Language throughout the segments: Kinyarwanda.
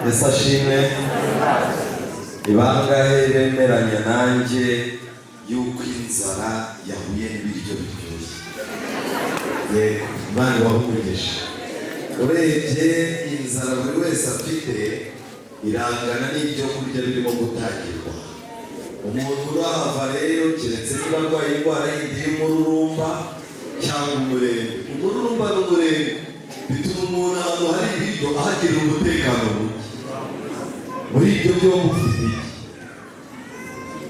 Esashime ibangahe bemeranya nanjye yuko inzara yahuye n'ibiryo biryoshye. Yego, Imana wahumugisha. Urebye inzara buri wese afite irangana n'ibyo kurya birimo gutangirwa. Umuntu urahava rero keretse niba arwaye indwara yindi y'umururumba cyangwa umurenge. Umururumba n'umurenge bituma umuntu ahantu hari ibiryo ahagira umutekano muke. Muri ibyo byo mufite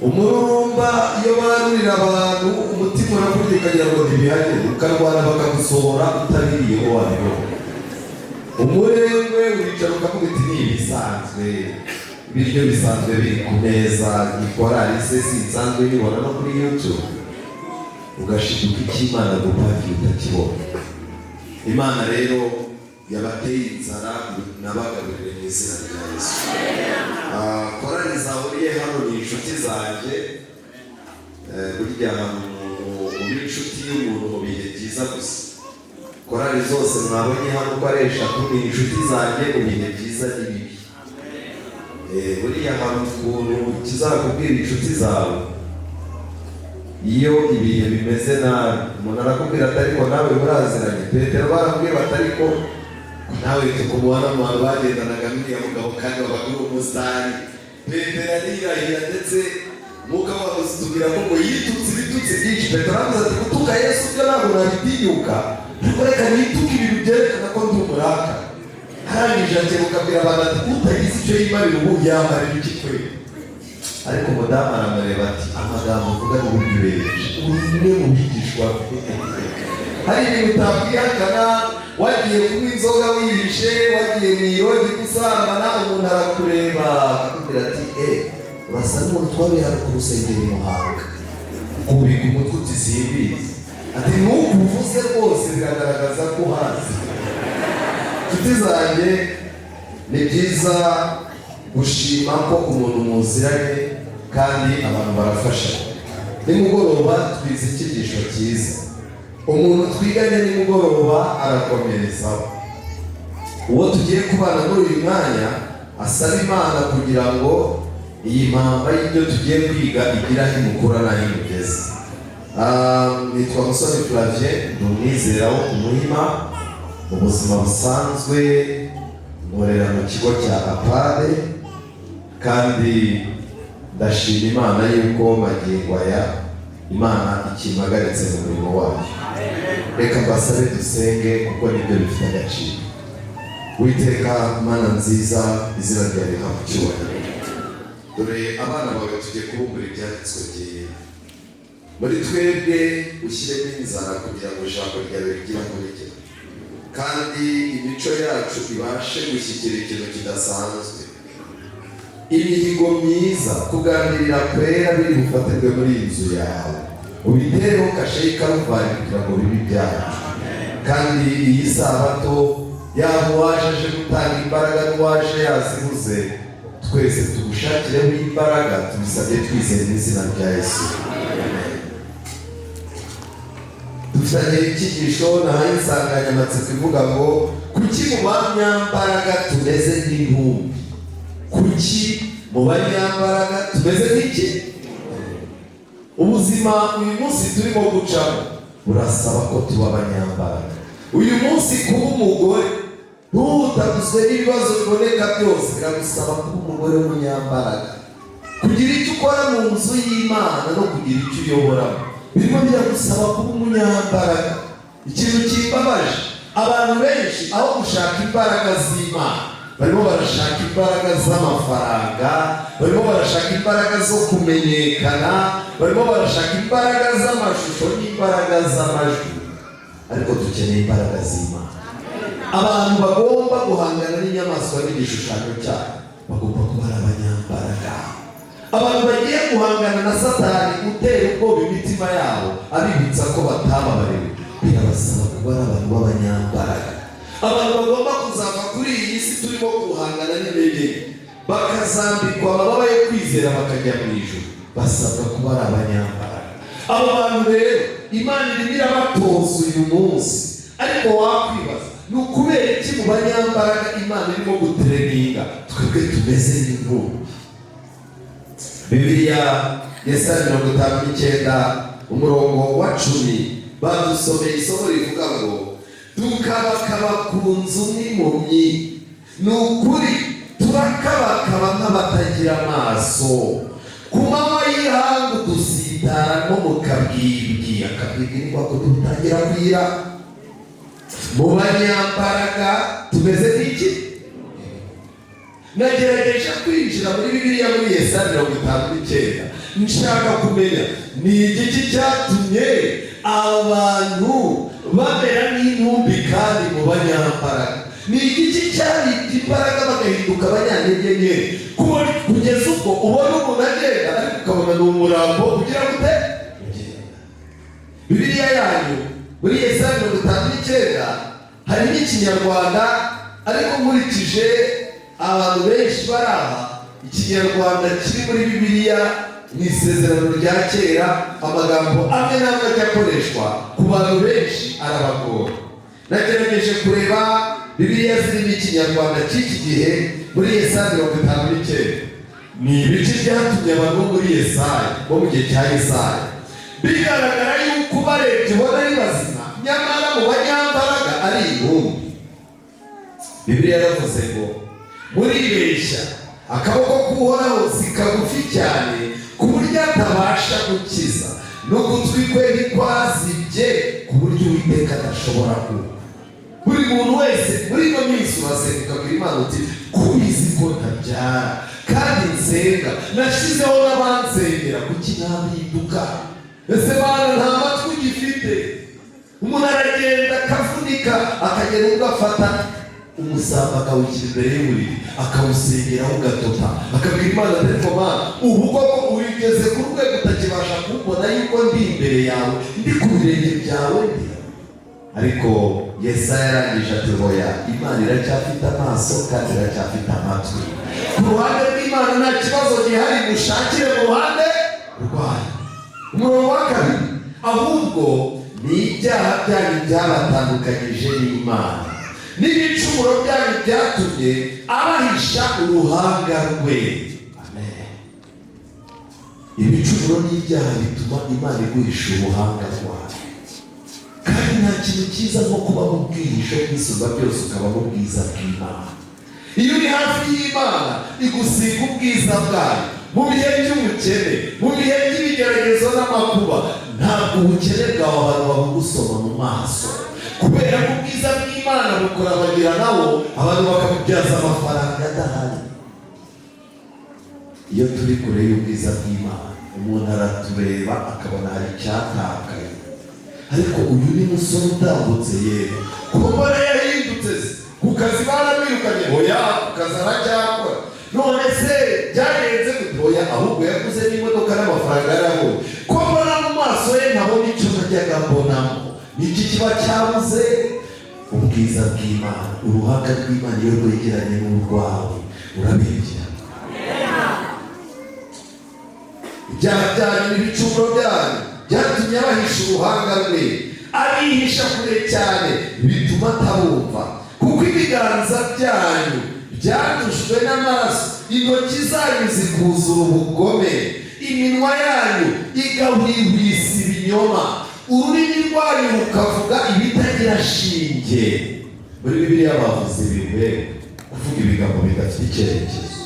umururumba iyo barurira abantu umutima urakurya ukagira ngo ntibihagere ukarwana bakagusohora utabiriyeho wabibona. Umurengwe uricara ukavuga uti ni ibisanzwe, ibiryo bisanzwe biri ku meza, ikorari se sinsanzwe bibona no kuri YouTube, ugashiduka icy'Imana gupakiye utakibona. Imana rero yabateye inzara nabagaburire mu izina rya Yesu. Korari zahuriye hano ni inshuti zanjye. Burya mu inshuti y'umuntu mu bihe byiza gusa. Korari zose mwabonye hano ko ari eshatu ni inshuti zanjye mu bihe byiza n'ibibi. Buriya hari ukuntu kizakubwira inshuti zawe iyo ibihe bimeze nabi. Umuntu arakubwira ati ariko nawe muraziranye. Petero baramubwiye bati ariko nawe tukubona mu bantu bagendanaga n'uriya mugabo kandi babagura umusitari. Petero arirahira ndetse Mwuka wamuzi tubwira ko yitutse ibitutsi byinshi. Petero aravuze ati gutuka Yesu byo ntabwo nabitinyuka, ariko reka nituke ibintu byerekana ko ndi umuraka. Arangije akebuka abwira abantu ati utagize icyo yimarira ubu yamarira iki twe. Ariko umudamu aramureba ati amagambo uvuga ni uburyo ubereje umwe mu bigishwa. Hari ibintu utabwihakana, wagiye kunywa inzoga wihishe, wagiye mu irodi gusambana, umuntu arakureba akakubwira ati urasa n'umuntu twabiye hano ku rusengero i Muhanga kubika umutwe utisimbizi. Ati nuko uvuze rwose biragaragaza ko uhazi. Inshuti zanjye, ni byiza gushima ko umuntu muziranye kandi abantu barafasha. Nimugoroba twize icyigisho cyiza. Umuntu twiganye nimugoroba arakomerezaho. Uwo tugiye kubana muri uyu mwanya asaba Imana kugira ngo iyi mpamba y'ibyo tugiye kwiga igira aho imukura n'aho imugeze. Nitwa Musoni Flavien, ndi umwizera wo ku Muhima. Mu buzima busanzwe nkorera mu kigo cya APADE kandi ndashima Imana yuko magingo aya Imana ikimagaritse mu murimo wayo. Reka mbasabe dusenge kuko nibyo bifite agaciro. Uwiteka Mana nziza, izina ryawe rihabwe icyubahiro. Dore abana bawe tugiye kubumbura ibyanditswe byera. Muri twebwe ushyiremo inzara kugira ngo ijambo ryawe rigire aho rigera, kandi imico yacu ibashe gushyikira ikintu kidasanzwe. Imihigo myiza kugambirira kwera biri bufatirwe muri iyi nzu yawe, ubitereho kashe y'Ikaruvari kugira ngo bibe ibyacu. Kandi iyi sabato yaba uwaje aje gutanga imbaraga n'uwaje yazibuze, twese tugushakireho imbaraga, tubisabye twizeye mu izina rya Yesu. Dufitanye icyigisho nahaye insanganyamatsiko ivuga ngo kuki mu banyambaraga tumeze nk'intumbi? Kuki mu banyambaraga tumeze nk'iki? Ubuzima uyu munsi turimo gucamo burasaba ko tuba abanyambaraga. Uyu munsi kuba umugore ntutaguzwe n'ibibazo biboneka byose, biragusaba kuba umugore w'umunyambaraga. Kugira icyo ukora mu nzu y'Imana no kugira icyo uyoboramo birimo biragusaba kuba umunyambaraga. Ikintu kimbabaje, abantu benshi aho gushaka imbaraga z'Imana barimo barashaka imbaraga z'amafaranga, barimo barashaka imbaraga zo kumenyekana, barimo barashaka imbaraga z'amashusho n'imbaraga z'amajwi. Ariko dukeneye imbaraga z'Imana. Abantu bagomba guhangana n'inyamaswa n'igishushanyo cyabo bagomba kuba ari abanyambaraga. Abantu bagiye guhangana na Satani utera ubwoba imitima yabo abibutsa ko batababariwe, birabasaba kuba ari abantu b'abanyambaraga. Abantu bagomba kuzava kuri iyi si turimo guhangana n'intege, bakazambikwa amababa yo kwizera bakajya mu ijuru, basabwa kuba ari abanyambaraga. Abo bantu rero Imana irimo irabatoza uyu munsi, ariko wakwibaza ukubera iki mu banyambaraga Imana irimo gutereninga twebwe tumeze nk'intumbi? Bibiliya Yesaya 59 umurongo wa 10 badusomeye isomo rivuga ngo tukabakaba ku nzu nk'impumyi, ni ukuri turakabakaba nk'abatagira amaso, ku manywa y'ihangu dusitara no mu kabwibwi. Akabwibwi ni kwa kudutangira kwira. Mu banyambaraga tumeze nk'iki? Nagerageje kwinjira muri Bibiliya muri Yesaya 59 nshaka kumenya ni igiki cyatumye abantu bamera nk'intumbi kandi mu banyambaraga. Ni igiki cyabita imbaraga bagahinduka abanyantege nke kugeza ubwo ubona umuntu agenda ariko ukabona ni umurambo ugira gute? Bibiliya yanyu muri Yesaya 59 harimo Ikinyarwanda, ariko nkurikije abantu benshi baraha Ikinyarwanda kiri muri Bibiliya ni Isezerano rya Kera, amagambo amwe n'amwe ajya akoreshwa ku bantu benshi arabagora. Nagerageje kureba Bibiliya zirimo Ikinyarwanda cy'iki gihe muri Yesaya 59. Ni ibice byatumye abantu bo muri Yesaya bo mu gihe cya Yesaya bigaragara yuko barebye ubona ari bazima, nyamara mu banyambaraga ari intumbi. Bibiliya yaravuze ngo muribeshya, akaboko k'Uhoraho si kagufi cyane ku buryo atabasha gukiza, n'ugutwi kwe ntikwazibye ku buryo Uwiteka adashobora kumva. Buri muntu wese muri ino minsi urasenga ukabwira Imana uti kubizi ko ntabyara kandi nsenga, nashyizeho n'abansengera, kuki ntabiduka? Ese Mana nta matwi ugifite? Umuntu aragenda akavunika, akagenda ugafata umusamba akawushyira imbere y'uburiri akawusengeraho ugatota, akabwira Imana ati Mana ubu koko urigeze ku rwego utakibasha kumbona yuko ndi imbere yawe, ndi ku birenge byawe. Ariko Yesaya yarangije ati hoya, Imana iracyafite amaso kandi iracyafite amatwi. Ku ruhande rw'Imana nta kibazo gihari, mushakire mu ruhande rwayo. Umurongo wa 2, ahubwo ni ibyaha byanyu byabatandukanyije n'Imana, n'ibicumuro byanyu byatumye abahisha uruhanga rwe. Amen. Ibicumuro n'ibyaha bituma Imana iguhisha uruhanga rwayo. Kandi nta kintu cyiza nko kuba mu bwihisho bw'Isumba byose ukaba mu bwiza bw'Imana. Iyo uri hafi y'Imana igusiga ubwiza bwayo mu bihe by'ubukene, mu bihe by'ibigeragezo n'amakuba. Ntabwo ubukene bwawe abantu babugusoma mu maso, kubera ko ubwiza bw'Imana bukurabagira nabo abantu bakabubyaza amafaranga adahari. Iyo turi kure y'ubwiza bw'Imana umuntu aratureba akabona hari icyatakaye. Ariko uyu ni musore utambutse yewe kuko yahindutse ku kazi baramwirukanye, hoya ku kazi aracyakora. None se byagenze gutoya? Ahubwo yaguze n'imodoka n'amafaranga yarabonye. Ko mbona mu maso ye ntabona icyo najyaga mbonamo. Niki kiba cyabuze? Ubwiza bw'Imana, uruhanga rw'Imana iyo rwegeranye n'urwawe urabegera. Ibyaha byanyu n'ibicumuro byanyu byatumye abahisha uruhanga rwe, abihisha kure cyane bituma atabumva. Kuko ibiganza byanyu byadushwe n'amaraso, intoki zanyu zikuzura ubugome, iminwa yanyu igahwihwisa ibinyoma, ururimi rwanyu rukavuga ibitagira shinge. Muri Bibiliya bavuze ibihe kuvuga ibigambo bidafite icyerekezo.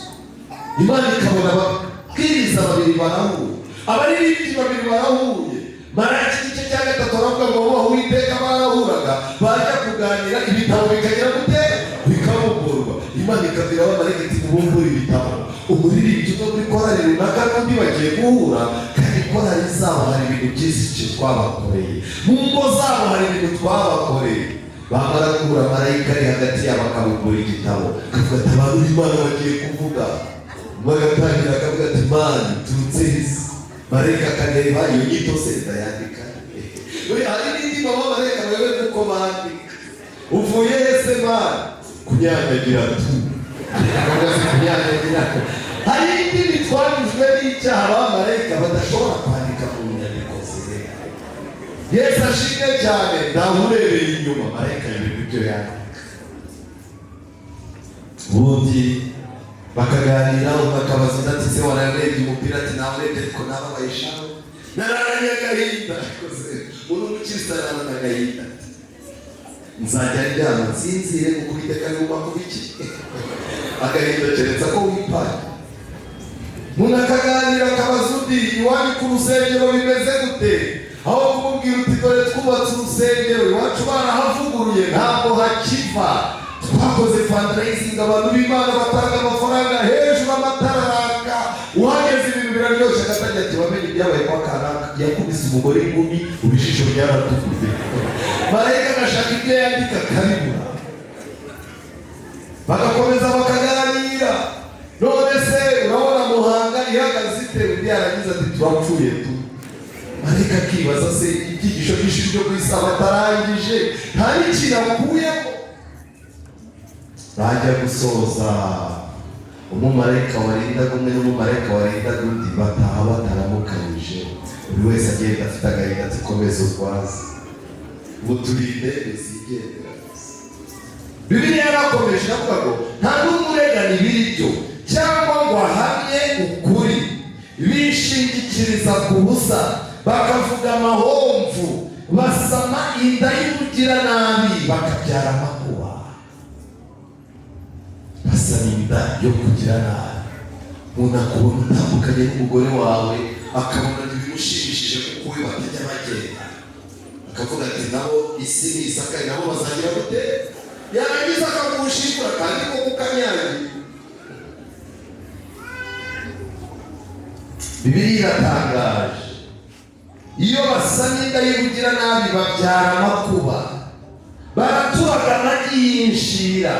Imana ikabona ababwiriza 2 barahuye, abaririmbyi 2 barahuye. Maraki igice cya 3 baravuga ngo wowe Uwiteka barahuraga, bajya kuganira ibitabo bikagira gute? Bikamugorwa. Imana ikabwira abamarayika iti mubumbure ibitabo. Umuririmbyi uva muri korali runaka n'undi bagiye guhura, kandi korali zabo hari ibintu byinshi twabakoreye, mu ngo zabo hari ibintu twabakoreye. Bamara guhura marayika ari hagati yabo akabumbura igitabo, akavuga ati abantu b'Imana bagiye kuvuga. Bagatangira akavuga ati Mana turutse isi. Marayika akareba iyo nyito se ndayandika. Hari n'indi marayika wewe nuko bandika. Uvuye ese Mana? Kunyanyagira tu. Hari n'indi twanyuzwe n'icyaha abamarayika badashobora kwandika mu nyandiko zera. Yesu ashimwe cyane, ntawe urebeye inyuma marayika y'ibintu byo yandika. ubundi bakaganira bakabaza ati se wararebye umupira ati narebye ariko nababayishaho nararanye agahinda koze umuntu mukiristana n'agahinda nzajya njyana nsinzire kuko iteka niba kubiki agahinda keretse ko wipaye umuntu akaganira akabaza undi iwanyu ku rusengero bimeze gute aho kumubwira uti dore twubatse urusengero iwacu barahavuguruye ntabwo hakiva twakoze fundraising abantu b'Imana batanga amafaranga hejuru amatara araka uhageze ibintu biraryoshye agatajya ati wamenye ibyabaye kwa kanaka yakubise umugore ingumi ubishisho byaratukuze marayika agashaka ibyo yandika karibura bagakomeza bakaganira none se urabona Muhanga ihagaze ite undi yaragize ati turapfuye tu marayika akibaza se ibyigisho byinshi byo kwisaba atarangije nta n'ikintu akuyemo bajya gusoza umumarayika warindaga umwe n'umumarayika warindaga undi bataha bataramukanyije buri wese agenda afite agahinda ati komeza urwaze uturinde bizigendera Bibiliya yarakomeje avuga ngo nta n'umurengana ibiryo cyangwa ngo ahamye ukuri bishingikiriza ku busa bakavuga amahomvu basama inda y'umugiranabi bakabyara amakuba basama inda yo kugira nabi umuntu akubona utandukanye n'umugore wawe akabona ntibimushimishije kuko we batajya bagenda akavuga ati nabo isi ni isakaye nabo bazagira gute yarangiza akagushikura kandi ko kukanyangira Bibiliya iratangaje iyo basama inda y'ubugira nabi babyara amakuba baraturaga amagi y'inshira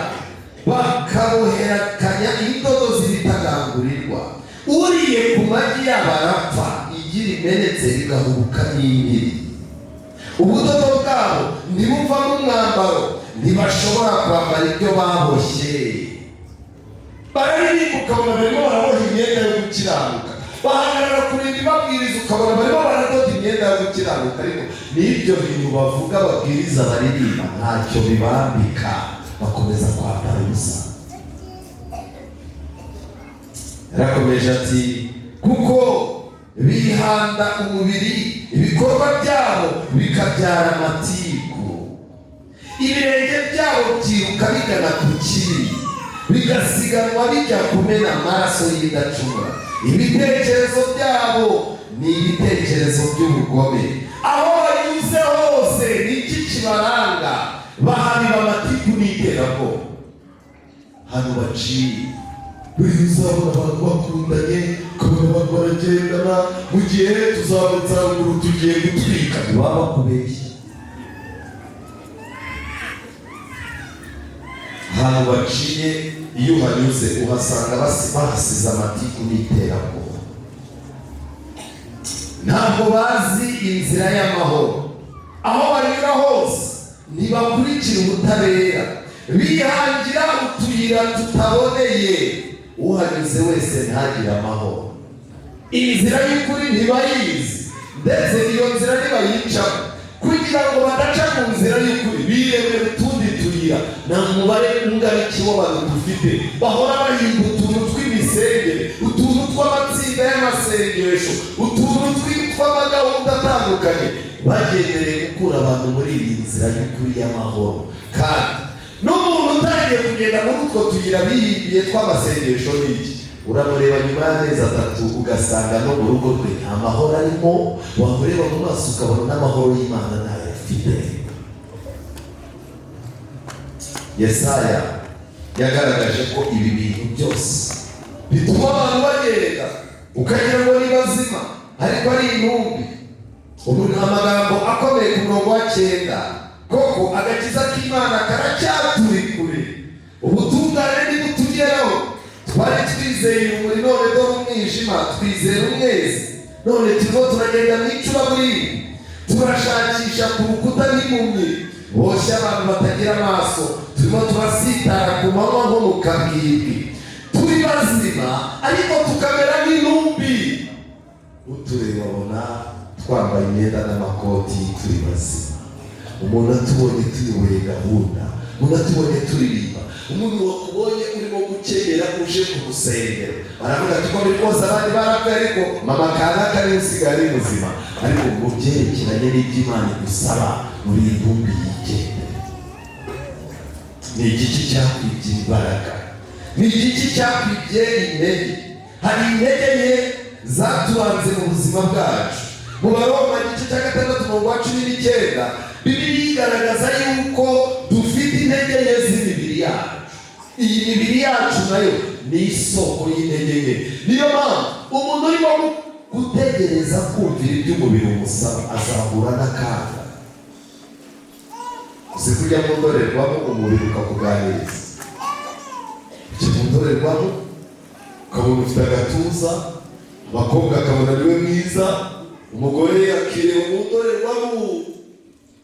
bakaboherakanya indodo z'ibitagangurirwa uriye ku magi yabo arapfa igira imenetse rigahubuka n'impiri ubudodo bwabo ntibuvamo umwambaro ntibashobora kwambara ibyo baboshye bararirimba ukabona barimo baraboha imyenda yo gukiranuka bahagarara kurinda ibabwiriza ukabona barimo baradoda imyenda yo gukiranuka ariko n'ibyo bintu bavuga babwiriza baririmba ntacyo bibambika bakomeza kwambara ubusa yarakomeje ati kuko bihanda umubiri ibikorwa byabo bikabyara amatiku ibirenge byabo byiruka bigana ku kibi bigasiganwa bijya kumena amaraso y'indacumura ibitekerezo byabo ni ibitekerezo by'ubugome aho banyuze hose n'iki kibaranga bahabira amatiku n'iterabwoba hano baciye buri uzabona abantu bakundanye ukabona abantu baragendana mu gihe tuzabutangura tugiye gutwika ntibaba bakubeshya ahantu baciye iyo uhanyuze uhasanga bahasize amatiku n'iterabwoba ntabwo bazi inzira y'amahoro aho banyura hose ntibakurikira ubutabera bihangira utuyira tutaboneye uhanyuze wese ntagire amahoro inzira y'ukuri ntibayizi ndetse iyo nzira ntibayicamo kugira ngo badaca mu nzira y'ukuri biremere utundi tuyira nta mubare ungana ikibazo dufite bahora bahinga utuntu tw'imisengere utuntu tw'amatsinda y'amasengesho utuntu tw'amagahunda atandukanye bagendereye gukura abantu muri iyi nzira y'ukuri y'amahoro kandi n'umuntu utangiye kugenda muri utwo tuyira bihimbiye tw'amasengesho n'iki uramureba nyuma y'amezi 3 ugasanga no mu rugo rwe nta mahoro arimo wamureba mu maso ukabona n'amahoro y'Imana ntayo afite Yesaya yagaragaje ko ibi bintu byose bituma abantu bagenda ukagira ngo ni bazima ariko ari intumbi umuntu amagambo akomeye ku murongo wa 9 koko agakiza k'Imana karacyaturi kure ubutungane ntibutugeraho twari twizeye umuri none dore umwijima twizera umwezi none turimo turagenda mu icuraburindi turashakisha ku rukuta n'impumyi boshye abantu batagira amaso turimo turasitara ku manywa nko mu kabwibwi turi bazima ariko tukamera nk'intumbi utureba babona twambaye imyenda n'amakoti turi bazima umuntu atubonye tuyoboye gahunda umuntu atubonye turirimba umuntu wakubonye urimo gukenyera uje ku rusengero baravuga ati ko biri kose abandi barapfa ariko mama kanaka niwe usigaye ari muzima. Ariko mu byerekeranye n'iby'Imana igusaba uri intumbi yigendera. Ni igiki cyakwibye imbaraga? Ni igiki cyakwibye intege? Hari intege nke zaturanze mu buzima bwacu. Mu Baroma igice cya 6:19 Bibiliya igaragaza yuko dufite intege nke z'imibiri yacu. Iyi mibiri yacu nayo ni isoko y'intege nke. Niyo mpamvu umuntu urimo gutegereza kumvira iby'umubiri umusaba azahura n'akaga. Uzi kujya mu ndorerwamo umubiri ukakuganiriza. Ujya mu ndorerwamo ukabona ufite agatuza, abakobwa akabona niwe mwiza, umugore akireba mu ndorerwamo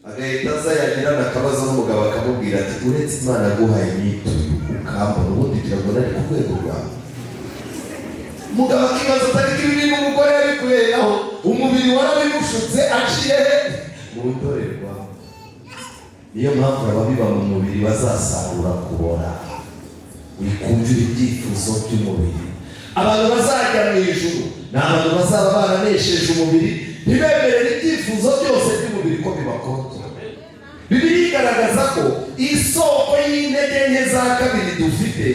agahita aza yagirana akabazo n'umugabo akamubwira ati uretse Imana yaguhaye imyituye ukambona ubundi kirabona ari ku rwego rwawe. Umugabo akibaza atari ibintu umugore yabikuyeho umubiri warabimushutse aciye mu ndorerwamo. Niyo mpamvu ababiba mu mubiri bazasarura kubora. Wikumvira ibyifuzo by'umubiri. Abantu bazajya mu ijuru ni abantu bazaba baranesheje umubiri, ntibemerere ibyifuzo byose by'umubiri ko bibakontora. Bibiliya igaragaza ko isoko y'intege nke za kabiri dufite,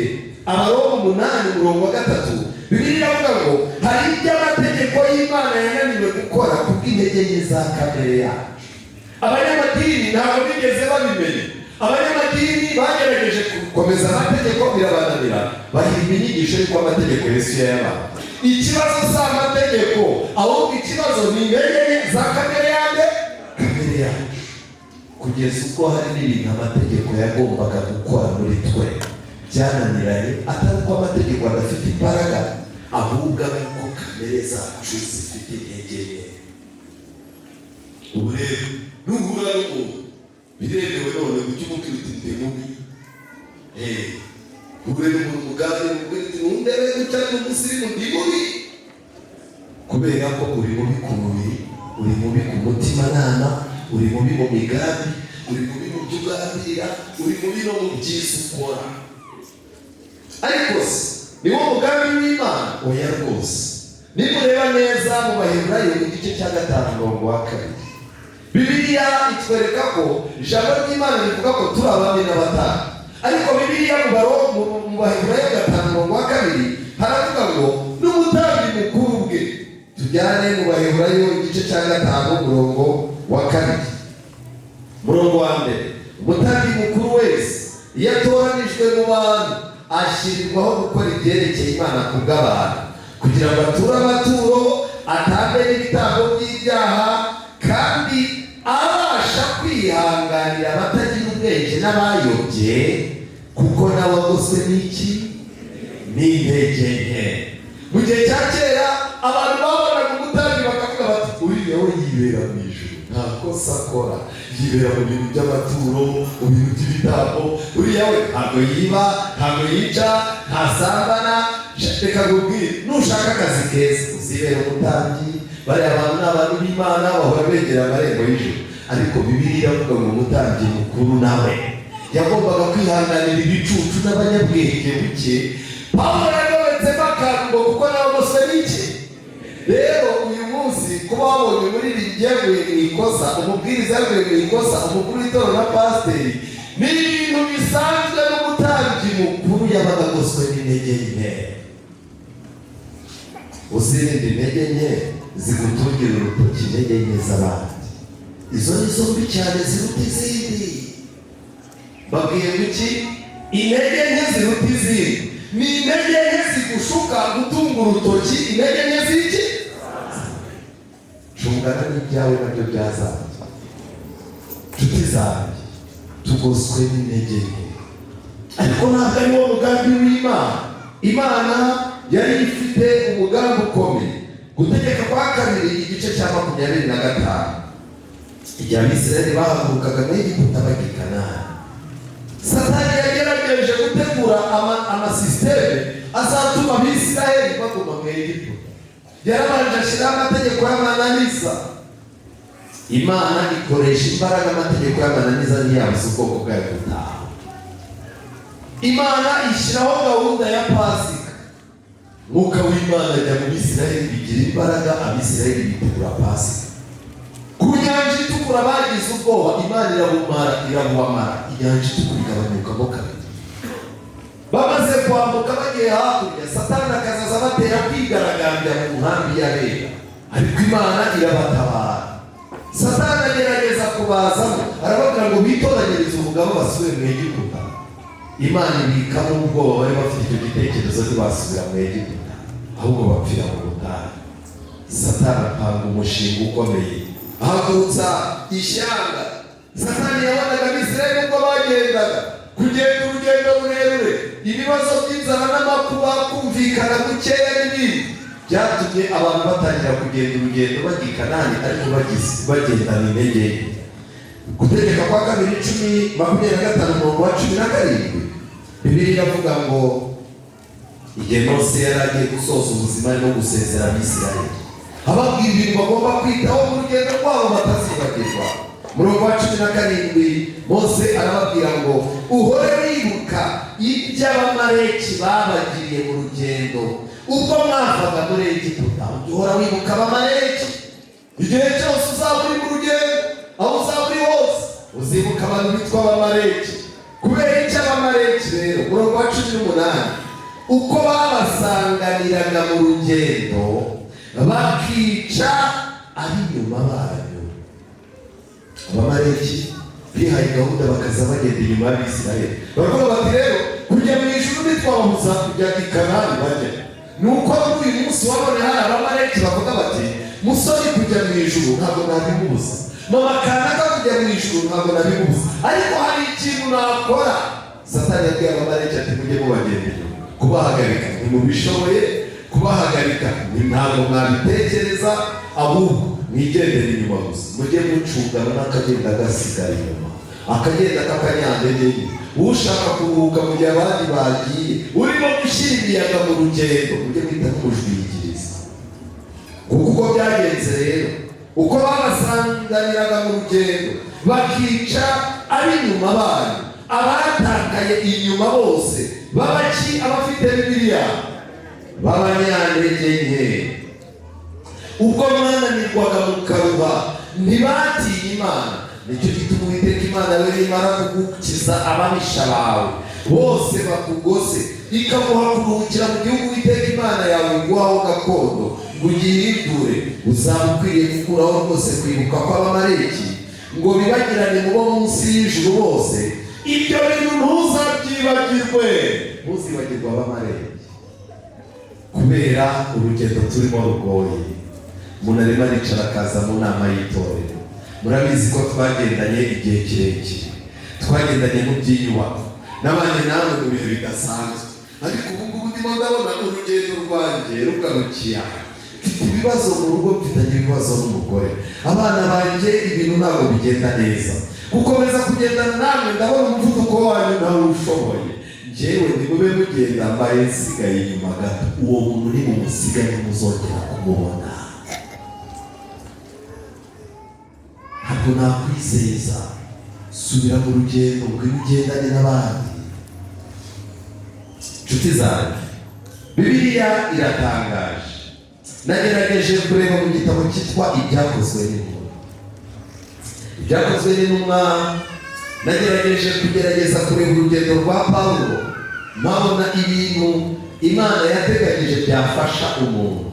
Abaroma 8:3, Bibiliya iravuga ngo hari iby'amategeko y'Imana yananiwe gukora kubw'intege nke za kamere yacu. Abanyamadini ntabwo bigeze babimenya. Abanyamadini bagerageje gukomeza amategeko birabananira, bahimba inyigisho y'uko amategeko Yesu yayabaha. Ikibazo si amategeko, ahubwo ikibazo ni intege nke za kamere yacu. Kugeza ubwo hari n'ibintu amategeko yagombaga gukora muri twe byananiranye, atari ko amategeko adafite imbaraga, ahubwo ari ko kamere zacu zifite intege nke. Ubu rero nuhura n'umuntu biremewe none kujya umukiriti ndi mubi. Ure n'umuntu muganira umukiriti n'undebe guca n'umusirimu ndi mubi, kubera ko uri mubi ku mubiri, uri mubi ku mutima nama, uri mubi mu migambi, uri mubi mu byo ugambira, uri mubi no mu byiza ukora. Ariko se ni wo mugambi w'Imana? Oya rwose. Nimureba neza mu Baheburayo igice cya 5:2 Bibiliya itwereka ko ijambo ry'Imana rivuga ko turi abami n'abatari. Ariko Bibiliya mu Baheburayo 5:2 haravuga ngo n'umutambyi mukuru bwe. Tujyane mu Baheburayo igice cya 5:2 murongo wa mbere. Umutambyi mukuru wese iyo atoranijwe mu bantu ashyirirwaho gukora ibyerekeye Imana ku bw'abantu, kugira ngo ature amaturo, atambe n'ibitambo by'ibyaha, kandi abasha kwihanganira abatagira ubwenge n'abayobye, kuko nawe agoswe n'iki? N'intege nke. Mu gihe cya kera abantu babonaga umutambyi bakavuga bati uriya we yibera mu ijuru, nta kosa akora, yibera mu bintu by'amaturo, mu bintu by'ibitambo. Uriya we ntabwo yiba, ntabwo yica, ntasambana. Reka nkubwire, nushaka akazi keza uzibera umutambyi. Bariya abantu ni abantu b'Imana bahora begera amarembo y'ijuru. Ariko Bibiliya iravuga ngo umutambyi mukuru nawe yagombaga kwihanganira ibicucu n'abanyabwenge buke. Pawulo yagobetsemo akantu kuko nawe bose n'iki. Rero uyu munsi kuba wabonye muri yaguye mu ikosa, umubwiriza yaguye mu ikosa, umukuru w'itorero na pasiteri, ni ibintu bisanzwe. N'umutambyi mukuru yabaga agoswe n'intege nke. Uzirinde intege nke zigutungira urutoki intege nke z'abandi. Izo ni zo mbi cyane ziruta izindi. Babwiye iki? Intege nke ziruta izindi ni intege nke zigushuka gutunga urutoki. Intege nke z'iki? Shungana n'ibyawe nabyo byazanjye. Nshuti zanjye, tugoswe n'intege nke. Ariko ntabwo ari wo mugambi w'Imana. Imana yari ifite umugambi ukomeye. Gutegeka kwa kabiri igice cya 25 igihe Abisirayeli bahagurukaga muri Egiputa bajya i Kanani, Satani yagerageje gutegura amasisiteme azatuma Abisirayeli baguma mu Egiputa. Yarabanje ashyiraho amategeko y'amananiza. Imana ikoresha imbaraga amategeko y'amananiza ntiyabuze ubwoko bwayo gutaha. Imana ishyiraho gahunda ya Pasika. Mwuka w'Imana ajya mu Bisirayeli, bigira imbaraga, Abisirayeli bitegura Pasika. Ku nyanja itukura bagize ubwoba, Imana irabumara, inyanja itukura igabanyukamo kabiri. Bamaze kwambuka bagiye hakurya, Satani akazaza batera kwigaragambya mu nkambi y'abera, ariko Imana irabatabara. Satani agerageza kubazamo, arababwira ngo bitoranyirize umugabo basubire mu Egiputa. Imana ibikamo ubwoba, bari bafite icyo gitekerezo ntibasubira mu Egiputa, ahubwo bapfira mu butayu. Satani apanga umushinga ukomeye, ahagurutsa ishyanga. Satani yabonaga Abisirayeli uko bagendaga, kugenda urugendo rurerure, ibibazo by'inzara n'amakuba kumvikana gukeya n'ibindi, byatumye abantu batangira kugenda urugendo bajya i Kanani, ariko bagendana intege. Gutegeka kwa 2:25-17 Bibiliya iravuga ngo igihe Mose yari agiye gusoza ubuzima no gusezera Abisirayeli, ababwira ibintu bagomba kwitaho mu rugendo rwabo batazibagirwa. Murongo wa 17 Mose arababwira ngo uhore wibuka iby'Abamaleki babagiriye mu rugendo ubwo mwavaga muri Egiputa. Uhora wibuka Abamaleki igihe cyose uzaba uri mu rugendo, aho uzaba uri hose uzibuka abantu bitwa Abamaleki. Kubera icyo Abamaleki rero, murongo wa 18, uko babasanganiraga mu rugendo bakica ab'inyuma banyu. Abamaleki bihaye gahunda bakaza bagenda inyuma y'Abisirayeli, baravuga bati rero kujya mu ijuru ntitwababuza kujya i Kanani bajya. Nuko uyu munsi wabone hari Abamaleki bavuga bati musore kujya mu ijuru ntabwo nabimubuza, mama kanaka kujya mu ijuru ntabwo nabimubuza, ariko hari ikintu nakora. Satani yabwiye Abamaleki ati mujye mubagenda inyuma. Kubahagarika ntimubishoboye, kubahagarika ntabwo mwabitekereza, ahubwo mwigendere inyuma gusa, mujye mucungana n'akagenda gasigara inyuma, akagenda k'akanyandege. Ushaka kuruhuka mu gihe abandi bagiye, urimo gushyira imiyaga mu rugendo, mujye mwita kumujwigiriza. Kuko uko byagenze rero, uko babasanganiraga mu rugendo bakica ab'inyuma banyu, abatakaye inyuma bose babaki abafite Bibiliya b'abanyantege nke. Ubwo mwananirwaga mukaruha ntibatinye Imana. Nicyo gituma Uwiteka Imana we nimara kugukiza ababisha bawe bose bakugose, ikamuha kuruhukira mu gihugu Uwiteka Imana yawe iguhaho gakondo ngo ugihindure, uzaba ukwiriye gukuraho rwose kwibuka kw'Abamaleki ngo bibagirane mu bo munsi y'ijuru bose. Ibyo bintu ntuzabyibagirwe, ntuzibagirwe Abamaleki, kubera urugendo turimo rugoye. Umuntu arimo aricara akaza mu nama y'itorero. Murabizi ko twagendanye igihe kirekire, twagendanye mu by'inyubako, n'abandi namwe mu bihe bidasanzwe, ariko ubu ngubu ndimo ndabona urugendo rwanjye rugarukiye. Mfite ibibazo mu rugo, mfitanye ibibazo n'umugore, abana banjye ibintu ntabwo bigenda neza. Gukomeza kugendana namwe ndabona umuvuduko wanyu nawe ushoboye. Njyewe nimube mugenda mbaye nsigaye inyuma gato, uwo muntu ni mumusigaye muzongera kumubona. Ntabwo nakwizeza, subira mu rugendo rw'ugendane n'abandi. Nshuti zanjye, Bibiliya iratangaje. Nagerageje kureba mu gitabo cyitwa Ibyakozwe n'Intumwa. Ibyakozwe n'Intumwa, nagerageje kugerageza kureba urugendo rwa Pawulo, mpabona ibintu Imana yateganyije byafasha umuntu.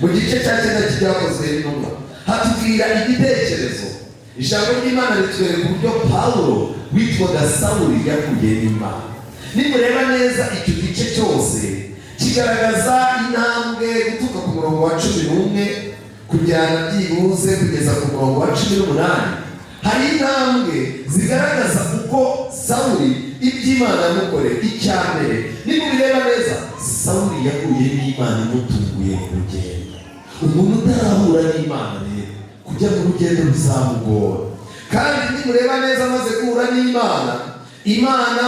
Mu gice cya 9 cy'Ibyakozwe n'Intumwa hatubwira igitekerezo. Ijambo ry'Imana ritwereka uburyo Pawulo witwaga Sawuli yakuye n'Imana. Nimureba neza icyo gice cyose kigaragaza intambwe gutuka ku murongo wa 11 kujyana byibuze kugeza ku murongo wa 18. Hari intambwe zigaragaza uko Sawuli iby'Imana yamukoreye. Icya mbere, nimureba neza, Sawuli yakuye n'Imana imutunguye mu rugendo. Umuntu utarahura n'Imana rero kujya mu rugendo bizamugora. Kandi nimureba neza, amaze guhura n'Imana, Imana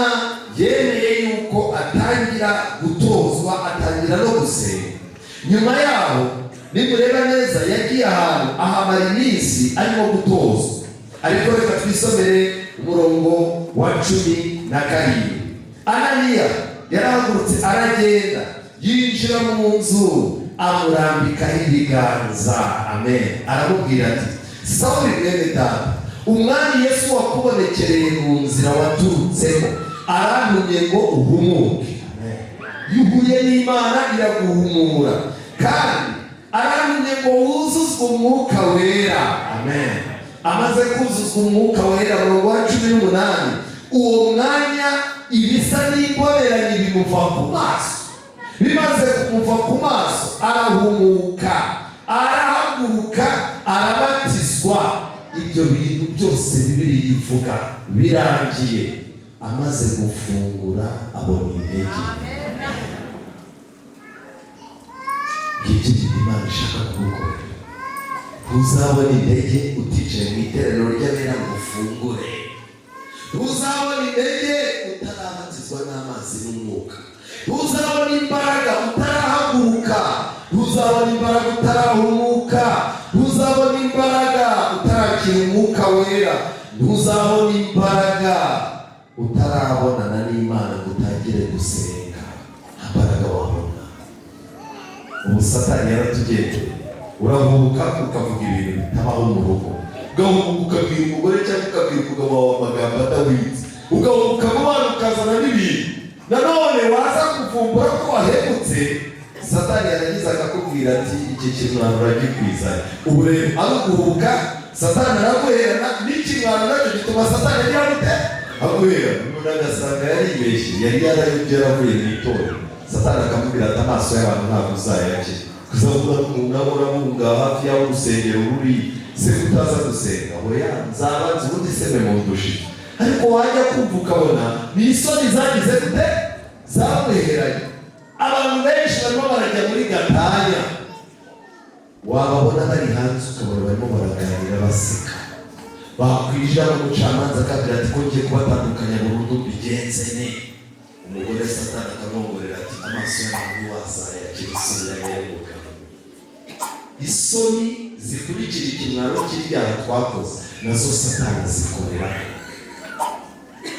yemeye yuko atangira gutozwa, atangira no gusenga. Nyuma yaho nimureba neza, yagiye ahantu ahamara iminsi arimo gutozwa. Ariko reka twisomere umurongo wa 17. Ananiya yarahagurutse aragenda yinjira mu nzu amurambikaho ibiganza. Amen. Aramubwira ati, Sawuli mwene data, umwami Yesu wakubonekereye mu nzira waturutsemo arantumye ngo uhumuke. Iyo uhuye n'Imana iraguhumura, kandi arantumye ngo wuzuzwe umwuka wera. Amen. Amaze kuzuzwa umwuka wera, umurongo wa 18, uwo mwanya ibisa n'imboneranye bimuva ku maso. Bimaze kumuva ku maso arahumuka, arahaguruka, arabatizwa. Ibyo bintu byose Bibiliya ivuga birangiye. Amaze gufungura abona intege. Ngicyo Imana ishaka kugukorera. Ntuzabona intege uticaye mu iteraniro ry'abera ngo ufungure. Ntuzabona intege utarabatizwa n'amazi n'umwuka. Ntuzabona imbaraga utarahaguruka. Ntuzabona imbaraga utarahumuka. Ntuzabona imbaraga utarakira umwuka wera. Ntuzabona imbaraga utarabonana n'Imana ngo utangire gusenga. Imbaraga wabona. Ubu Satani yaratugendeye. Urahubuka ukavuga ibintu bitabaho mu rugo. Ugahubuka ukabwira umugore cyangwa ukabwira umugabo wawe amagambo adahwitse. Ugahubuka mu bana ukazana n'ibintu. Nanone waza kuvumbura ko wahemutse, Satani yaragize akakubwira ati iki kintu ntabwo uragikwiza. Ubu rero aguhubuka, Satani araguherana n'ikintu nacyo gituma Satani agira gute? Aguhera. Umuntu agasanga yaribeshye, yari yarayobye yaravuye mu itorero. Satani akamubwira ati amaso y'abantu ntabwo uzayakira. Kuzavuga umuntu abona munga hafi y'aho urusengero ruri, se utaza gusenga. Oya, nzabanza ubundi seme mu ndushi. Ariko wajya kumva ukabona ni isoni zagize gute? Zamuheranye. Abantu benshi barimo barajya muri gatanya. Wababona bari hanze ukabona barimo baraganira baseka. Bakwinjira n'umucamanza akabwira ati ko ngiye kubatandukanya burundu bigenze ne. Umugore Satani akamwongorera ati amaso y'abantu wazayakira isoni y'abahemuka. Isoni zikurikira ikimwaro cy'ibyaha twakoze nazo Satani azikorera.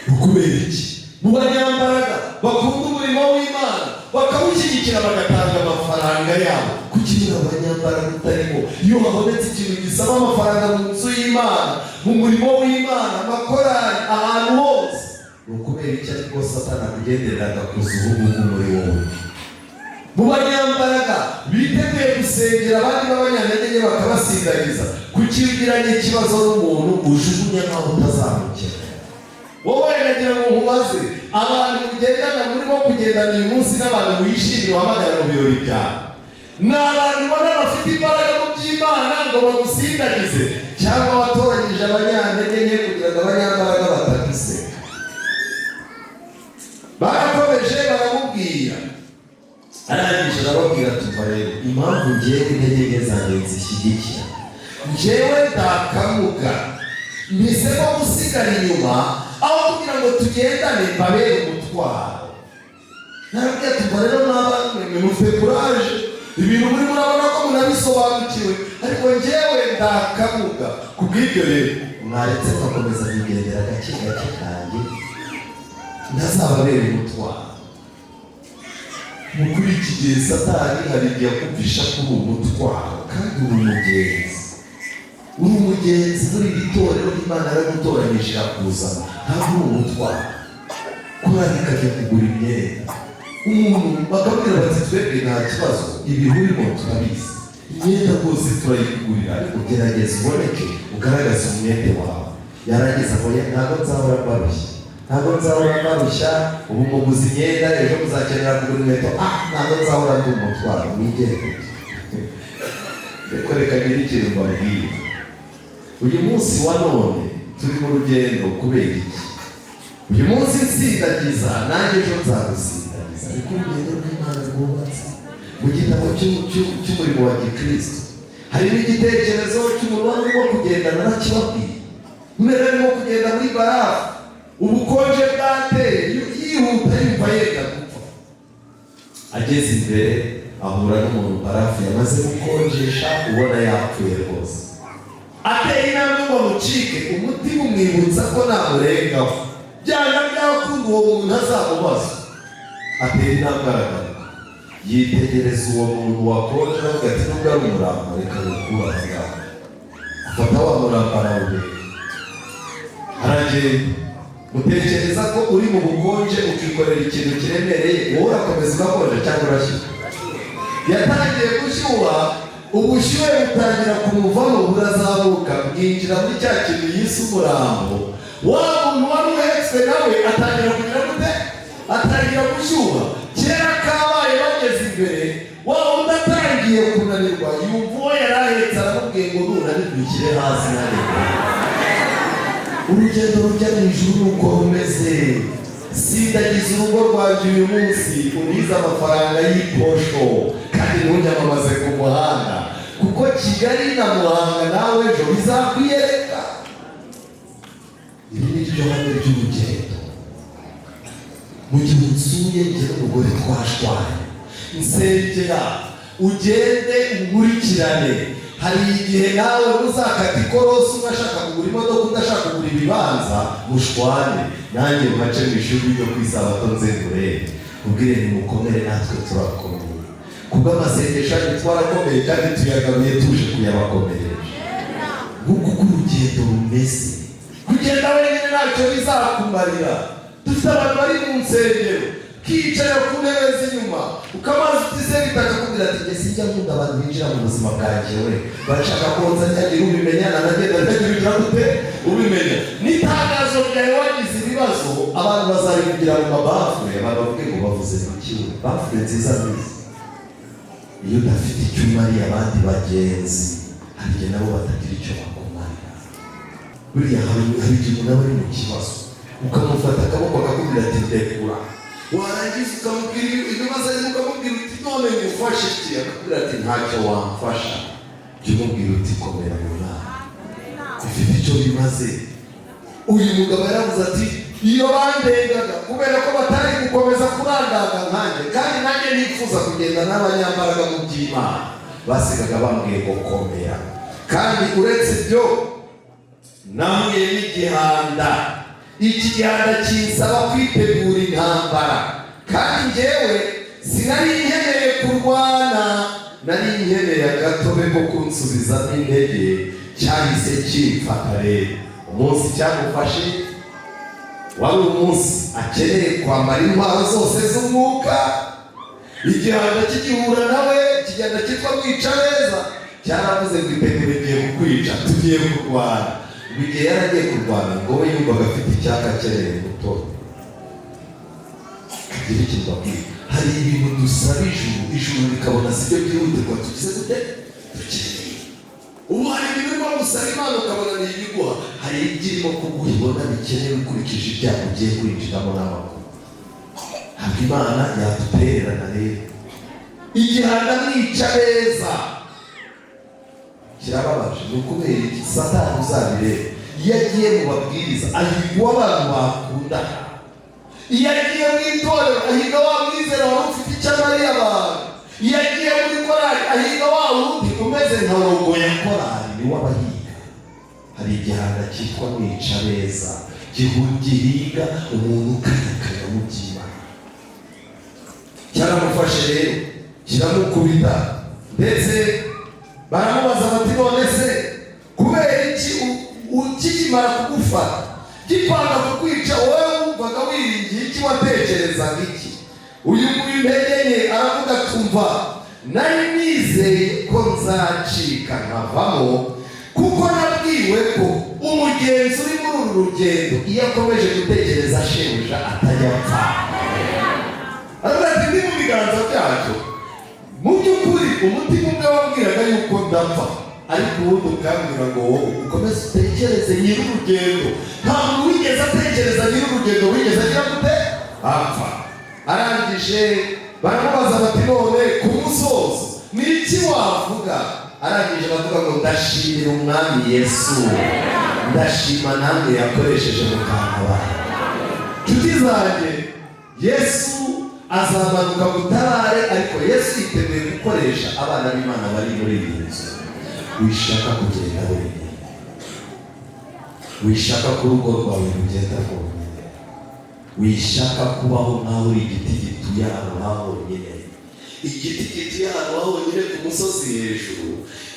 Ukubera iki? Mu banyambaraga bakunda umurimo w'Imana bakawushyigikira bagatanga amafaranga yabo kugira abanyambaraga utarimo. Iyo habonetse ikintu gisaba amafaranga mu nzu y'Imana, mu murimo w'Imana, amakorari, ahantu hose, ni ukubera iki? Ariko Satani akugenderera agakoza ubugugu muri wowe. Mu banyambaraga biteguye gusengera abandi b'abanyantege bakabasindagiza, kukibwiranye ikibazo n'umuntu ujugunya nkaho utazamukira. Wowe nagira ngo nkubaze, abantu mugendana murimo kugendana uyu munsi n'abantu wishimira wamagana mu birori byawe, ni abantu ubona bafite imbaraga mu by'Imana ngo bamusindagize, cyangwa watoranyije abanyantege nke kugira ngo abanyambaraga batagiseka? Barakomeje baramubwira, arangije arababwira ati umva rero, impamvu ngewe intege nke zanjye nzishyigikira, ngewe ndakamuga, mpisemo gusigara inyuma aho kugira ngo tugendane mbabere umutwaro. Narabwira ati umva rero mwabamwe mufite kuraje, ibintu muri murabona ko munabisobanukiwe, ariko ngewe ndakamuga. Kubw'ibyo rero mwaretse nkakomeza kugendera gake gake kanjye ntazababere umutwaro. Muri iki gihe Satani hari igihe akumvisha ko uri umutwaro, kandi uri umugenzi. Uri umugenzi muri iri torero Imana yaragutoranyije yakuzana, ntabwo uri umutwaro. Korari ikajya kugura imyenda, umuntu bakabwira bati twebwe nta kibazo, ibihurimo turabizi, imyenda rwose turayigurira, ariko gerageza uboneke ugaragaze umwete wawe. Yarangiza ngo ntabwo nzahora mbarushya, ntabwo nzahora mbarushya, ubu muguze imyenda, ejo muzakenera kugura inkweto, ntabwo nzahora ndi umutwaro. Mwigere gute? Reka reka ngire ikintu mbabwira. Uyu munsi wa none turi mu rugendo kubera iki? Uyu munsi nsindagiza, nanjye ejo nzagusindagiza. Ariko urugendo rw'Imana rwubatse mu gitabo cy'umurimo wa Gikristo harimo igitekerezo cy'umuntu urimo kugendana nakibabwiye. Umwe arimo kugenda muri barafu, ubukonje bwateye, yihuta yumva yenda gupfa. Ageze imbere ahura n'umuntu barafu yamaze gukonjesha, ubona yapfuye rwose. Ateye intambwe ngo amucike, umutima umwibutsa ko namurengaho. byanga byakunda uwo muntu azamubaza atera intambara yitegereza uwo muntu wakonje aravuga ati nubwo ari umurambo reka nikubaza afata wa murambo arawureba aragenda mutekereza ko uri mu bukonje ukikorera ikintu kiremereye wowe urakomeza ugakonja cyangwa urashyuha yatangiye gushyuha ubushyuhe butangira kumuvamo burazamuka bwinjira muri cya kintu yise umurambo wa muntu wari uhetswe nawe atangira kugira gute atangira gushyuha kera kabaye bageze imbere wa undi atangiye kunanirwa yumva uwo yari ahetse aramubwiye ngo nunanirwa ukire hasi nanirwa urugendo rujya mu ijuru nuko rumeze sindagize urugo rwanjye uyu munsi unize amafaranga y'iposho kandi ntunyamamaze ku muhanda kuko Kigali na Muhanga nawe ejo bizakwiyereka. Iri ni ryo hame ry'urugendo. Mu gihe unsuye njye n'umugore twashwanye nsengera ugende unkurikirane. Hari igihe nawe uzakata ikorosi ugashaka kugura imodoka udashaka kugura ibibanza mushwane nanjye muhace mu ishuri ryo kwisabato nzengurere ubwire nimukomere natwe turakomeye kubw'amasengesho yacu twarakomeye kandi tuyagaruye tuje kuyabakomeresha nk'uko urugendo rumeze. Kugenda wenyine ntacyo bizakumarira. Dufite abantu bari mu nsengero kicara ku ntebe z'inyuma ukamaze utize bitakakubwira ati njye sinjya nkunda abantu binjira mu buzima bwanjye we barashaka konza nyagira ubimenya nanagenda ntagira gute ubimenya n'itangazo ryawe wagize ibibazo abantu bazarivugira mu mabafure abantu bavuge ngo bavuze ikiwe bafure nziza nziza. Iyo udafite icyo umariye abandi bagenzi hari igihe nabo batagira icyo bakumarira. Buriya hari igihe umuntu aba ari mu kibazo ukamufata akaboko akakubwira ati ndekura warangiza ukamubwira ibibazo arimo ukamubwira uti none ngufashe iki akakubwira ati ntacyo wamfasha jya umubwira uti komera mu nama bifite icyo bimaze. Uyu mugabo yaravuze ati iyo bandengaga kubera ko batari gukomeza kurangaga nkanjye kandi nanjye nifuza kugenda n'abanyambaraga mu by'Imana basigaga bambwiye ngo komera. Kandi uretse ibyo namwe n'igihanda iki gihanda kinsaba kwitegura intambara kandi njyewe sinari nkeneye kurwana nari nkeneye agatobe ko kunsubizamo intege cyahise kimfata rero umunsi cyamufashe wari umunsi akeneye kwambara intwaro zose z'umwuka. Igihanda kigihura nawe ikigenda cyitwa kwica neza cyaravuze ngo itegure ngiye kukwica tugiye kurwana. Igihe yaragiye kurwana ngo we yumvaga afite icyaka akeneye gutora. Kagira ikintu babwira hari ibintu dusaba ijuru rikabona sibyo byihutirwa tugize gute dukeneye. Ubu hari ibintu urimo gusaba Imana ukabona ntibiguha hari ibyirimo kuguha ibona bikenewe ukurikije ibyago ugiye kwinjiramo n'amakuru. Ntabwo Imana yadutererana rero. Igihanda mwica neza kirababaje ni ukubera iki Satani uzabireba iyo agiye mu babwiriza ahigwa abantu bakunda. Iyo agiye mu itorero ahiga wa mwizera wari ufite icyo amariye abantu. Iyo agiye muri korali ahiga wa wundi umeze nka rogo ya korali ni w'abahiga. Hari igihanda cyitwa mwica beza gihiga umuntu ukanyakanya mu by'Imana. Cyaramufashe rero kiramukubita ndetse baramubaza bati none se kubera iki ukikimara kugufata gipanga kukwica wowe wumvaga wiringiye iki watekerezaga iki? Uyu nguyu intege nke aravuga tumva nari nizeye ko nzacika nkavamo kuko nabwiwe ko umugenzi uri muri uru rugendo iyo akomeje gutekereza shebuja atajya apfa. Aravuga ati ndi mu biganza byacu. Mu by'ukuri umutima umwe wabwiraga yuko ndapfa ariko ubundi ukambwira ngo wowe ukomeze utekereze nyir'urugendo. Nta muntu wigeze atekereza nyir'urugendo wigeze agira gute apfa. Arangije baramubaza bati none ku musozo ni iki wavuga? Arangije bavuga ngo ndashimira umwami Yesu ndashima namwe yakoresheje mu kantabara. Nshuti zanjye Yesu azamanuka gutabare ariko Yesu yiteguye gukoresha abana b'Imana bari muri iyi nzu. Wishaka kugenda wenyine, wishaka ko urugo rwawe rugenda rwonyine. wishaka kubaho nkaho uri igiti gituye ahantu hahonyine. Igiti gituye ahantu hahonyine ku musozi hejuru,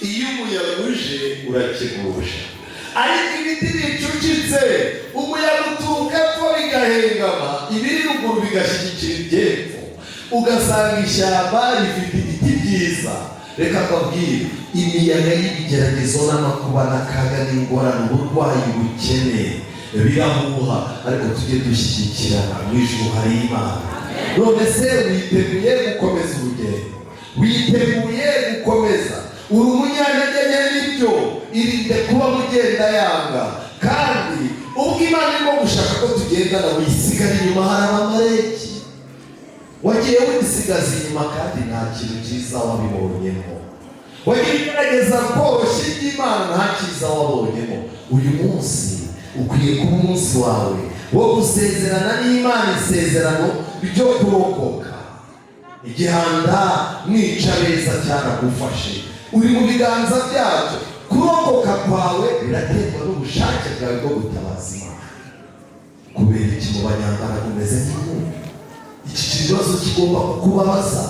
iyo umuyaga uje urakigusha. Ariko ibiti bicucitse umuyaga uturuka epfo bigahengama, ibiri ruguru bigashyigikira iby'epfo, ugasanga ishyamba rifite ibiti byiza. Reka mbabwire, imiyaga y'ibigeragezo n'amakuba n'akaga n'ingorane, uburwayi, ubukene birahuha, ariko tujye dushyigikirana. Mu ijuru hari Imana. None se witeguye gukomeza urugendo? Witeguye gukomeza? Uri umunyantege nke n'ibyo, irinde kuba mugenda yanga. Kandi ubwo Imana irimo gushaka ko tugendana, wisigara inyuma. Hari abamareki wagiye wisigaza inyuma kandi nta kintu cyiza wabibonyemo. Wagiye ugerageza koroshya iby'Imana, nta cyiza wabonyemo. Uyu munsi ukwiye kuba umunsi wawe wo gusezerana n'Imana isezerano ryo kurokoka. Igihanda mwica beza cyaragufashe, uri mu biganza byacyo. Kurokoka kwawe biraterwa n'ubushake bwawe bwo gutabaza Imana. Kubera iki mu banyambaraga umeze nk'inkubi? Iki kibazo kigomba kukubabaza.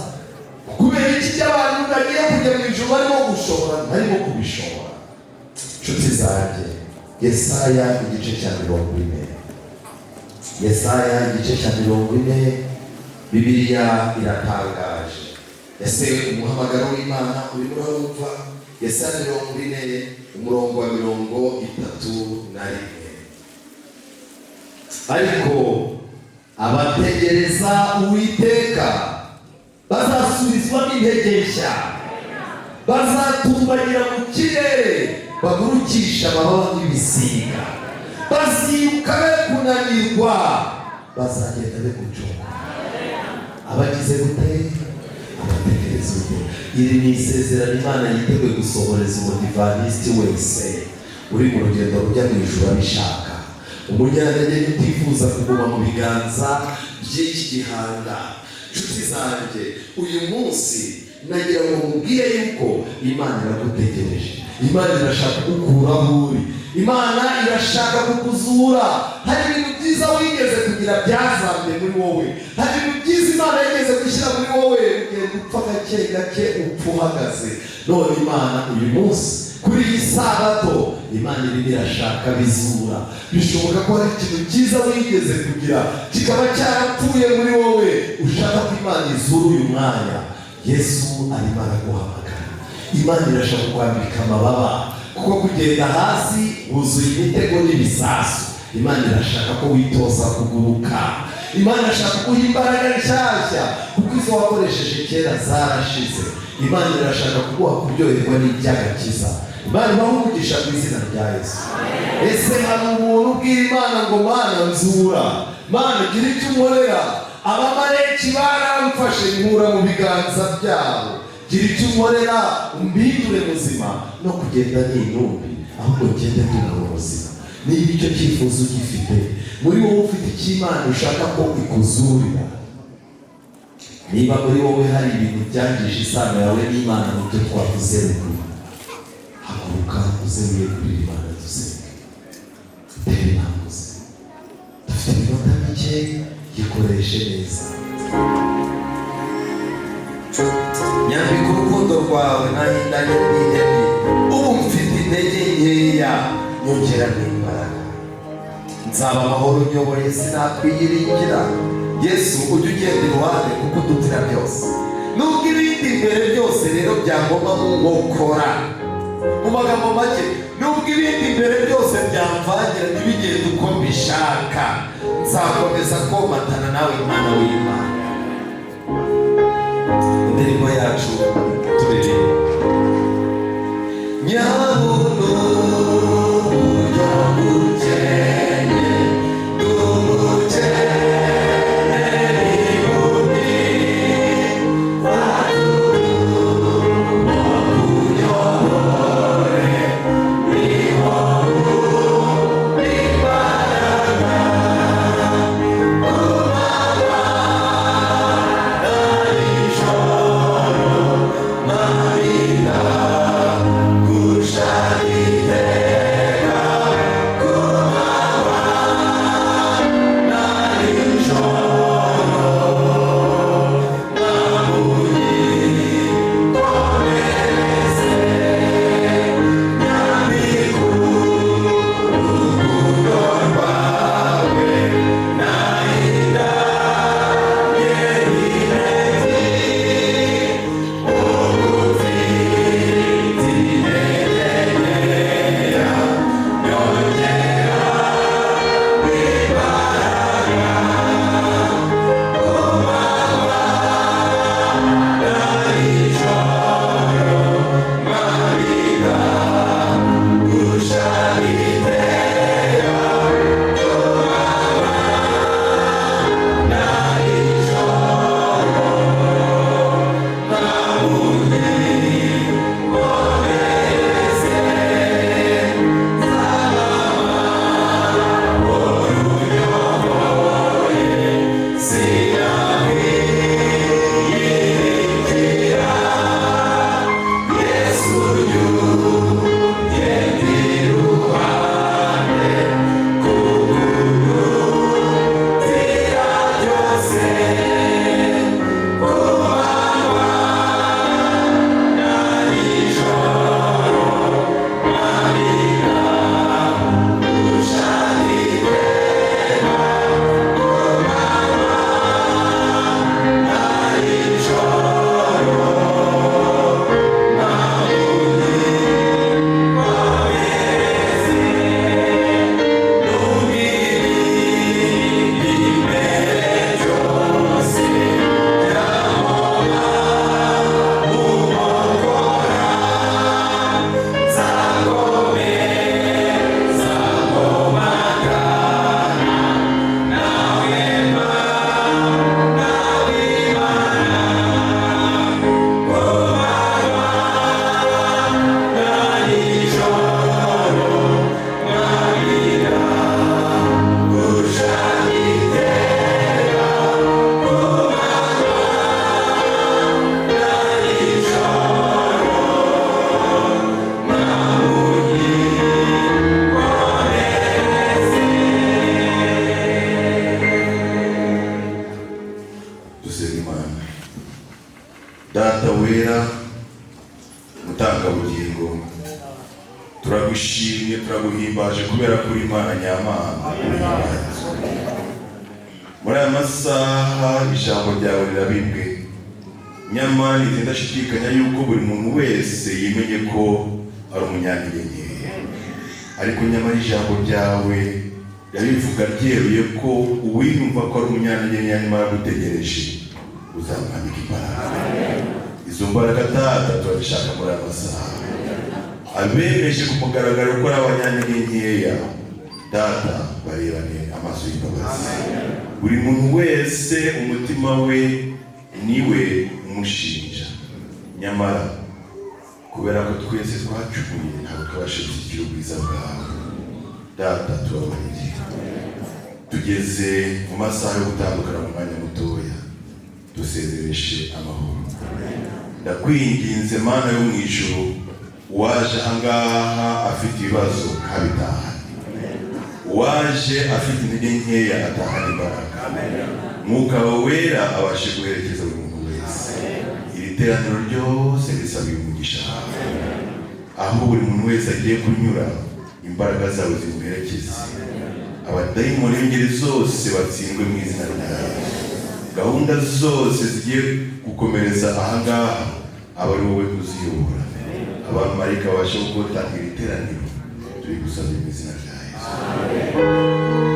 Kubera iki cy'abantu bagiye kujya mu ijuru barimo gushobora ntarimo kubishobora? Nshuti zanjye, Yesaya igice cya 40. Yesaya igice cya 40, Bibiliya iratangaje. Ese umuhamagaro w'Imana urimo urumva? Yesaya 40 umurongo wa 31. Ariko abategereza Uwiteka bazasubizwamo intege nshya, bazatumbagira mu kirere, bagurukisha amababa y'ibisiga, baziruka be kunanirwa, bazagenda be gucunga. Abagize gute? Abategereza Uwiteka. Iri ni isezerano Imana yiteguye gusohoreza umudivanisti wese uri mu rugendo rujya mu ijuru abishaka. Umunyantege utifuza kuguma mu biganza by'iki gihanda. Nshuti zanjye, uyu munsi nagira ngo mubwire yuko Imana iragutegereje. Imana irashaka kugukura aho uri. Imana irashaka kukuzura. Hari ibintu byiza wigeze kugira byazambye muri wowe. Hari ibintu byiza Imana yigeze gushyira muri wowe, ugenda upfa gake gake upfa uhagaze. None Imana uyu munsi kuri iyi Sabato, Imana irimo irashaka bizura. Bishoboka ko hari ikintu cyiza wigeze kugira kikaba cyarapfuye muri wowe, ushaka ko Imana izura uyu mwanya. Yesu arimo araguhamagara. Imana irashaka kwambika amababa, kuko kugenda hasi huzuye imitego n'ibisasu. Imana irashaka ko witoza kuguruka. Imana irashaka kuguha imbaraga nshyashya, kuko izo wakoresheje kera zarashize. Imana irashaka kuguha kuryoherwa n'iby'agakiza. Imana bahumugisha mu izina rya Yesu. Ese hari umuntu ubwira Imana ngo Mana nzura, Mana gira icyo unkorera? Abamareki baramfashe nkura mu biganza byabo. Gira icyo unkorera, umbindure muzima, no kugenda n'intumbi, ahubwo ngende ndi muzima. Niba icyo cyifuzo ugifite, muri wowe ufite icyo Imana ushaka ko ikuzurira, niba muri wowe hari ibintu byangije isano yawe n'Imana mu byo twavuze ruguru, haguruka uzeruye kuri Imana dusenge. Tere namuze. Dufite iminota mike, yikoreshe neza. Nyambika urukundo rwawe nahindanye n'ihene. Ubu mfite intege nkeya, nyongeramo imbaraga. Nzaba amahoro unyoboye, sinakwiyiringira. Yesu ujye ugenda iruhande kuko udutira byose. Nubwo ibindi imbere byose rero byagomba mu nkokora. Mu magambo make, nubwo ibindi imbere byose byamvangira ntibigende uko mbishaka, nzakomeza komatana nawe Imana w'Imana. Indirimbo yacu turirimba. Nyabuno mutanga bugingo, turagushimye turaguhimbaje kubera kuri Imana nyamana. Muri aya masaha ijambo ryawe rirabibwe, nyamara ntidashidikanya yuko buri muntu wese yimenye ko ari umunyantege nke, ariko nyamara ijambo ryawe rirabivuga ryeruye ko uwiyumva ko ari umunyantege nke nyuma yagutegereje uzamwambika imbaraga. Izo mbaraga Data turazishaka muri aya masaha. Abemeje ku mugaragaro ko ari abanyantege nkeya, Data barebane amaso y'imbabazi. Buri muntu wese umutima we niwe umushinja, nyamara kubera ko twese twacumuye ntabwo twabashije gushyikira ubwiza bwawe. Data tubabarire. Tugeze mu masaha yo gutandukana mu mwanya mutoya, dusezereshe amahoro. Ndakwinginze Mana yo mu ijuru, waje ahangaha afite ibibazo ntabitahane, waje afite intege nkeya atahane imbaraga. Mwuka wawe wera abashe guherekeza buri muntu wese. Iri teraniro ryose risabiye umugisha wawe, aho buri muntu wese agiye kunyura imbaraga zawe zimuherekeze. Abadayimoni b'ingeri zose batsindwe mu izina ryawe. Gahunda zose zigiye gukomereza ahangaha aba ari wowe uziyobora. Abamarayika babashe gukora iri teraniro, turi gusaba mu izina rya Yesu.